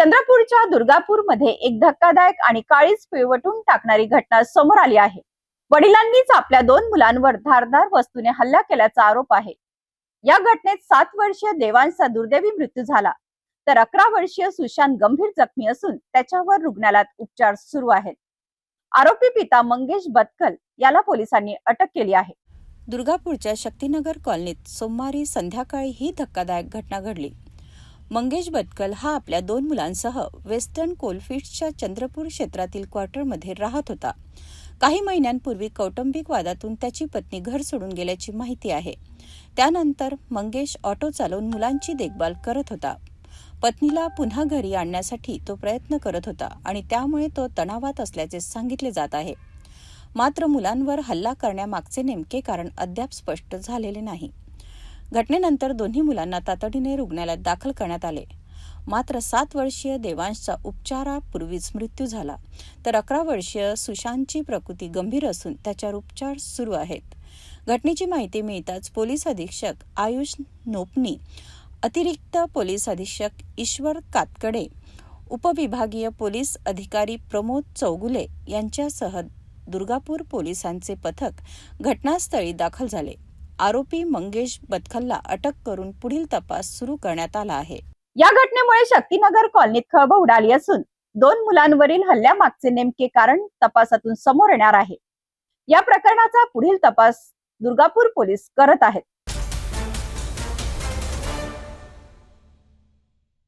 चंद्रपूरच्या दुर्गापूरमध्ये एक धक्कादायक आणि काळीज पिळवटून टाकणारी घटना समोर आली आहे। वडिलांनीच आपल्या 2 मुलांवर धारदार वस्तूने हल्ला केल्याचा आरोप आहे। या घटनेत 7 वर्षीय देवांशचा दुर्दैवी मृत्यू झाला, तर 11 वर्षीय सुशांत गंभीर जखमी असून त्याच्यावर रुग्णालयात उपचार सुरू आहेत। आरोपी पिता मंगेश बतकल याला पोलिसांनी अटक केली आहे। दुर्गापूरच्या शक्तीनगर कॉलनीत सोमवारी संध्याकाळी ही धक्कादायक घटना घडली। मंगेश बतकल हा आपल्या 2 मुलांसह वेस्टर्न कोलफिल्ड्सच्या चंद्रपूर क्षेत्रातील क्वार्टरमध्ये राहत होता। काही महिन्यांपूर्वी कौटुंबिक वादातून त्याची पत्नी घर सोडून गेल्याची माहिती आहे। त्यानंतर मंगेश ऑटो चालवून मुलांची देखभाल करत होता। पत्नीला पुन्हा घरी आणण्यासाठी तो प्रयत्न करत होता आणि त्यामुळे तो तणावात असल्याचे सांगितले जात आहे। मात्र मुलांवर हल्ला करण्यामागचे नेमके कारण अद्याप स्पष्ट झालेले नाही। घटनेनंतर दोन्ही मुलांना तातडीने रुग्णालयात दाखल करण्यात आले। मात्र 7 वर्षीय देवांशचा उपचारापूर्वीच मृत्यू झाला, तर 11 वर्षीय सुशांतची प्रकृती गंभीर असून त्याच्यावर उपचार सुरू आहेत। घटनेची माहिती मिळताच पोलीस अधीक्षक आयुष नोपनी, अतिरिक्त पोलीस अधीक्षक ईश्वर कातकडे, उपविभागीय पोलीस अधिकारी प्रमोद चौगुले यांच्यासह दुर्गापूर पोलिसांचे पथक घटनास्थळी दाखल झाले। आरोपी मंगेश बतकलला अटक करून पुढील तपास सुरू करण्यात आला आहे। या घटनेमुळे शक्तीनगर कॉलनीत खळबळ उडाली असून 2 मुलांवरील हल्ल्यामागचे नेमके कारण तपासातून समोर येणार आहे। या प्रकरणाचा पुढील तपास दुर्गापूर पोलीस करत आहेत।